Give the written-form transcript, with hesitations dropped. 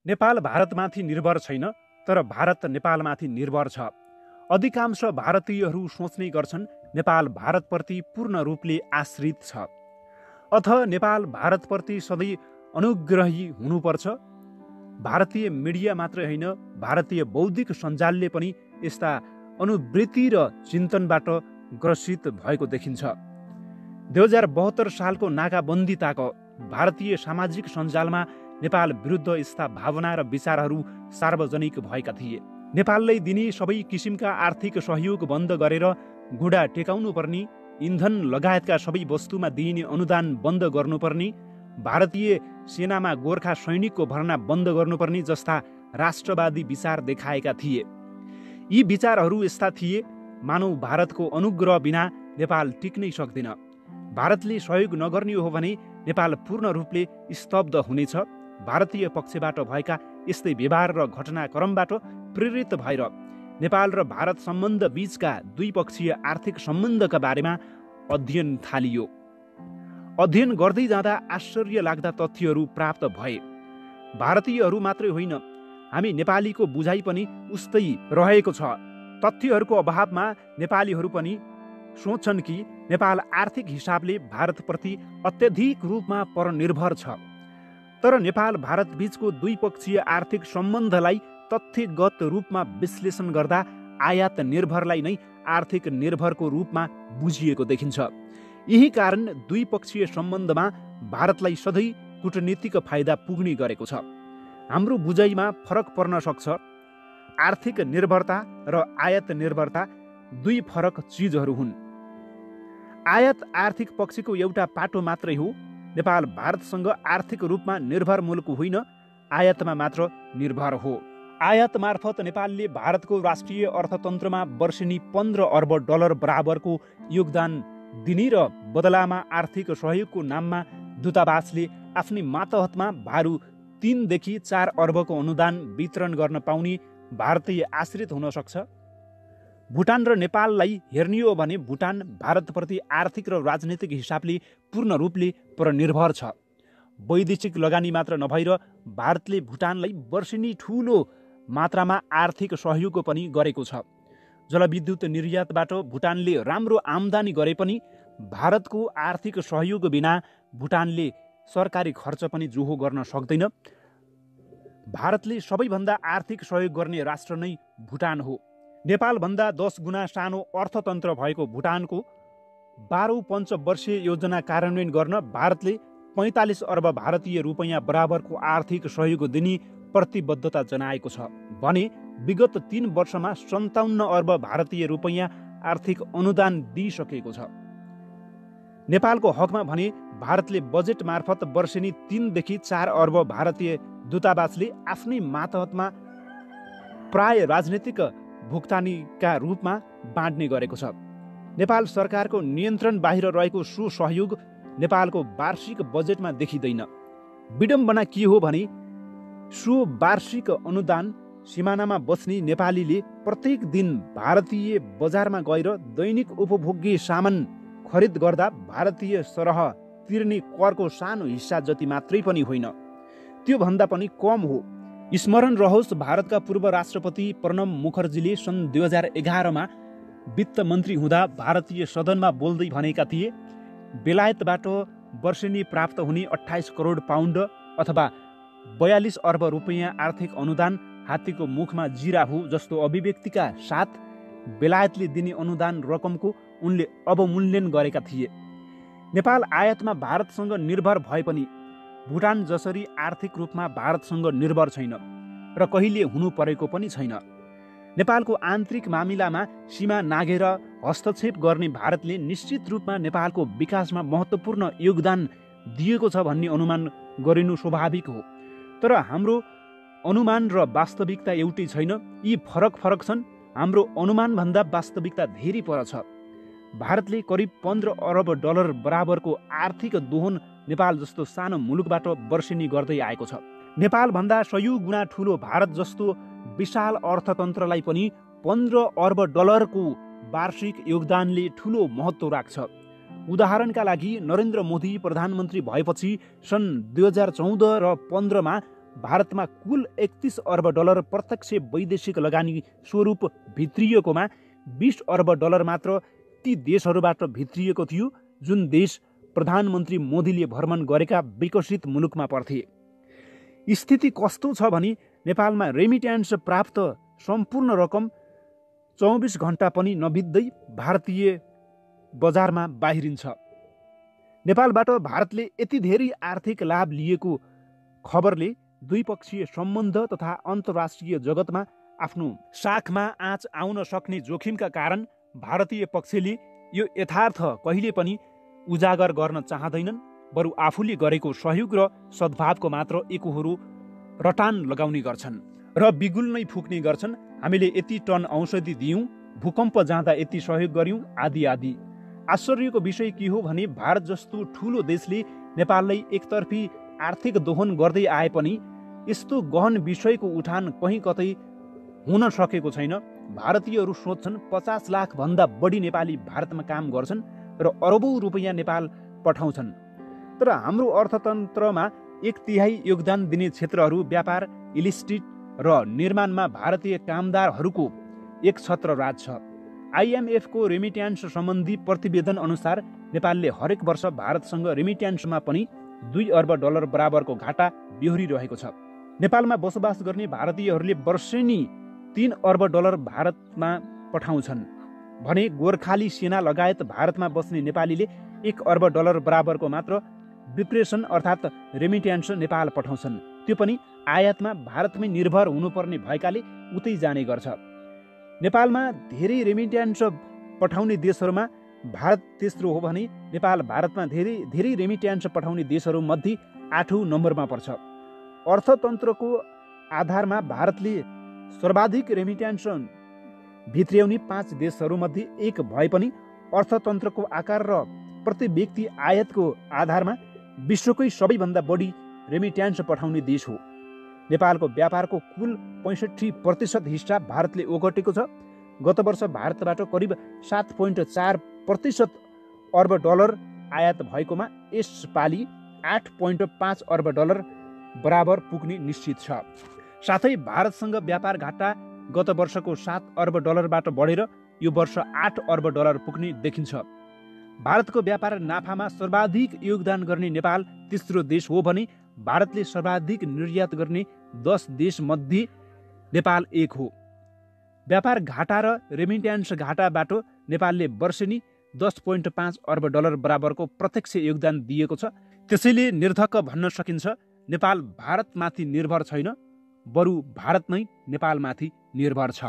नेपाल भारतमाथि निर्भर छैन, तर भारत नेपालमाथि निर्भर छ। अधिकांश भारतीयहरू सोच्ने गर्छन् नेपाल भारतप्रति पूर्ण रूपले आश्रित छ, अथ नेपाल भारतप्रति सधैँ अनुग्रही हुनुपर्छ। भारतीय मिडिया मात्रै होइन, भारतीय बौद्धिक सञ्जालले पनि यस्ता अनुवृत्ति र चिन्तनबाट ग्रसित भएको देखिन्छ। 2072 सालको नाकाबन्दीताक भारतीय सामाजिक सञ्जालमा नेपाल विरुद्ध यस्ता भावना र विचारहरू सार्वजनिक भएका थिए। नेपाललाई दिने सबै किसिमका आर्थिक सहयोग बन्द गरेर गुडा टेकाउनुपर्ने, इन्धन लगायतका सबै वस्तुमा दिइने अनुदान बन्द गर्नुपर्ने, भारतीय सेनामा गोर्खा सैनिकको भर्ना बन्द गर्नुपर्ने जस्ता राष्ट्रवादी विचार देखाएका थिए। यी विचारहरू यस्ता थिए मानव भारतको अनुग्रह बिना नेपाल टिक्नै सक्दैन। भारतले सहयोग नगर्ने हो भने नेपाल पूर्ण रूपले स्तब्ध हुनेछ। भारतीय पक्षबाट भएका यस्तै व्यवहार र घटनाक्रमबाट प्रेरित भएर नेपाल र भारत सम्बन्ध बीचका द्विपक्षीय आर्थिक सम्बन्धका बारेमा अध्ययन थालियो। अध्ययन गर्दै जाँदा आश्चर्य लाग्दा तथ्यहरू प्राप्त भए। भारतीयहरू मात्रै होइन, हामी नेपालीको बुझाइ पनि उस्तै रहेको छ। तथ्यहरूको अभावमा नेपालीहरू पनि सोच्छन् कि नेपाल आर्थिक हिसाबले भारतप्रति अत्यधिक रूपमा परनिर्भर छ। तर नेपाल भारत बीचको द्विपक्षीय आर्थिक सम्बन्धलाई तथ्यगत रूपमा विश्लेषण गर्दा आयात निर्भरलाई नै आर्थिक निर्भरको रूपमा बुझिएको देखिन्छ। यही कारण द्विपक्षीय सम्बन्धमा भारतलाई सधैँ कूटनीतिक फाइदा पुग्ने गरेको छ। हाम्रो बुझाइमा फरक पर्न सक्छ। आर्थिक निर्भरता र आयात निर्भरता दुई फरक चिजहरू हुन्। आयात आर्थिक पक्षको एउटा पाटो मात्रै हो। नेपाल भारतसँग आर्थिक रूपमा निर्भर मुलुक होइन, आयातमा मात्र निर्भर हो। आयात मार्फत नेपालले भारतको राष्ट्रिय अर्थतन्त्रमा वर्षेनी 15 अर्ब डलर बराबरको योगदान दिने र बदलामा आर्थिक सहयोगको नाममा दूतावासले आफ्नै मातहतमा भारु 3 देखि 4 अर्बको अनुदान वितरण गर्न पाउने भारतीय आश्रित हुन सक्छ। भुटान र नेपाललाई हेर्ने हो भने भुटान भारतप्रति आर्थिक र राजनीतिक हिसाबले पूर्ण रूपले परनिर्भर छ। वैदेशिक लगानी मात्र नभएर भारतले भुटानलाई वर्षेनी ठूलो मात्रामा आर्थिक सहयोग पनि गरेको छ। जलविद्युत निर्यातबाट भुटानले राम्रो आम्दानी गरे पनि भारतको आर्थिक सहयोग बिना भुटानले सरकारी खर्च पनि जोहो गर्न सक्दैन। भारतले सबैभन्दा आर्थिक सहयोग गर्ने राष्ट्र नै भुटान हो। नेपालभन्दा 10 गुणा सानो अर्थतन्त्र भएको भुटानको 12औं पञ्चवर्षीय योजना कार्यान्वयन गर्न भारतले 45 अर्ब भारतीय रुपैयाँ बराबरको आर्थिक सहयोग दिने प्रतिबद्धता जनाएको छ भने विगत 3 वर्षमा 57 अर्ब भारतीय रुपैयाँ आर्थिक अनुदान दिइसकेको छ। नेपालको हकमा भने भारतले बजेट मार्फत वर्षेनी 3 देखि 4 अर्ब भारतीय दूतावासले आफ्नै मातहतमा प्राय राजनीतिक भुक्तानीका रूपमा बाँड्ने गरेको छ। नेपाल सरकारको नियन्त्रण बाहिर रहेको सो सहयोग नेपालको वार्षिक बजेटमा देखिँदैन। विडम्बना के हो भने सो वार्षिक अनुदान सिमानामा बस्ने नेपालीले प्रत्येक दिन भारतीय बजारमा गएर दैनिक उपभोग्य सामान खरिद गर्दा भारतीय सरह तिर्ने करको सानो हिस्सा जति मात्रै पनि होइन, त्यो भन्दा पनि कम हो। स्मरण रहोस्, भारतका पूर्व राष्ट्रपति प्रणब मुखर्जीले सन् 2011 मा वित्त मन्त्री हुँदा भारतीय सदनमा बोल्दै भनेका थिए, बेलायतबाट वर्षेनी प्राप्त हुने 28 करोड पाउन्ड अथवा 42 अर्ब रुपैयाँ आर्थिक अनुदान हात्तीको मुखमा जिरा हो जस्तो अभिव्यक्तिका साथ बेलायतले दिने अनुदान रकमको उनले अवमूल्यन गरेका थिए। नेपाल आयातमा भारतसँग निर्भर भए पनि भुटान जसरी आर्थिक रूपमा भारतसँग निर्भर छैन र कहिले हुनु परेको पनि छैन। नेपालको आन्तरिक मामिलामा सीमा नाघेर हस्तक्षेप गर्ने भारतले निश्चित रूपमा नेपालको विकासमा महत्त्वपूर्ण योगदान दिएको छ भन्ने अनुमान गरिनु स्वाभाविक हो। तर हाम्रो अनुमान र वास्तविकता एउटै छैन, यी फरक छन्। हाम्रो अनुमानभन्दा वास्तविकता धेरै पर छ। भारतले करिब 15 अर्ब डलर बराबरको आर्थिक दोहन नेपाल जस्तो सानो मुलुकबाट वर्षेनी गर्दै आएको छ। नेपालभन्दा 100 गुणा ठूलो भारत जस्तो विशाल अर्थतन्त्रलाई पनि 15 अर्ब डलरको वार्षिक योगदानले ठूलो महत्त्व राख्छ। उदाहरणका लागि नरेन्द्र मोदी प्रधानमन्त्री भएपछि सन् 2014 र 15 मा भारतमा कुल 31 अर्ब डलर प्रत्यक्ष वैदेशिक लगानी स्वरूप भित्रिएकोमा 20 अर्ब डलर मात्र ती देशहरूबाट भित्रिएको थियो जुन देश प्रधानमन्त्री मोदीले भ्रमण गरेका विकसित मुलुकमा पर्थे। स्थिति कस्तो छ भने नेपालमा रेमिट्यान्स प्राप्त सम्पूर्ण रकम 24 घण्टा पनि नबित्दै भारतीय बजारमा बाहिरिन्छ। नेपालबाट भारतले यति धेरै आर्थिक लाभ लिएको खबरले द्विपक्षीय सम्बन्ध तथा अन्तर्राष्ट्रिय जगतमा आफ्नो साखमा आँच आउन सक्ने जोखिमका कारण भारतीय पक्षले यो यथार्थ कहिले पनि उजागर गर्न चाहँदैनन्, बरु आफूले गरेको सहयोग र सद्भावको मात्र एकोहोरो रटान लगाउने गर्छन् र बिगुल नै फुक्ने गर्छन्। हामीले यति टन औषधि दियौँ, भूकम्प जाँदा यति सहयोग गर्यौँ आदि आदि। आश्चर्यको विषय के हो भने भारत जस्तो ठुलो देशले नेपाललाई एकतर्फी आर्थिक दोहन गर्दै आए पनि यस्तो गहन विषयको उठान कहीँ कतै हुन सकेको छैन। भारतीयहरू सोच्छन् 50 लाख भन्दा बढी नेपाली भारतमा काम गर्छन् र अरबौं रुपैयाँ नेपाल पठाउँछन्। तर हाम्रो अर्थतन्त्रमा 1/3 योगदान दिने क्षेत्रहरू व्यापार, इलिस्टेट र निर्माणमा भारतीय कामदारहरूको एक छत्र राज छ। IMF को रेमिट्यान्स सम्बन्धी प्रतिवेदन अनुसार नेपालले हरेक वर्ष भारतसँग रेमिट्यान्समा पनि 2 अर्ब डलर बराबरको घाटा बेहोरिरहेको छ। नेपालमा बसोबास गर्ने भारतीयहरूले वर्षेनी 3 अर्ब डलर भारतमा पठाउँछन् भने गोर्खाली सेना लगायत भारतमा बस्ने नेपालीले 1 अर्ब डलर बराबरको मात्र विप्रेसन अर्थात् रेमिट्यान्स नेपाल पठाउँछन्। त्यो पनि आयातमा भारतमै निर्भर हुनुपर्ने भएकाले उतै जाने गर्छ। नेपालमा धेरै रेमिट्यान्स पठाउने देशहरूमा भारत तेस्रो हो भने नेपाल भारतमा धेरै रेमिट्यान्स पठाउने देशहरूमध्ये 8औं नम्बरमा पर्छ। अर्थतन्त्रको आधारमा भारतले सर्वाधिक रेमिट्यान्स भित्र्याउने 5 देशहरूमध्ये एक भए पनि अर्थतन्त्रको आकार र प्रति व्यक्ति आयातको आधारमा विश्वकै सबैभन्दा बढी रेमिट्यान्स पठाउने देश हो। नेपालको व्यापारको कुल 65% हिस्सा भारतले ओगटेको छ। गत वर्ष भारतबाट करिब 7.4% अर्ब डलर आयात भएकोमा यसपालि 8.5 अर्ब डलर बराबर पुग्ने निश्चित छ। साथै भारतसँग व्यापार घाटा गत वर्षको 7 अर्ब डलरबाट बढेर यो वर्ष 8 अर्ब डलर पुग्ने देखिन्छ। भारतको व्यापार नाफामा सर्वाधिक योगदान गर्ने नेपाल तेस्रो देश हो भने भारतले सर्वाधिक निर्यात गर्ने 10 देश मध्ये नेपाल एक हो। व्यापार घाटा र रेमिट्यान्स घाटाबाट नेपालले वर्षेनी 10.5 अर्ब डलर बराबरको प्रत्यक्ष योगदान दिएको छ। त्यसैले निर्धक्क भन्न सकिन्छ नेपाल भारतमाथि निर्भर छैन, बरु भारत नै नेपालमाथि निर्भर छ।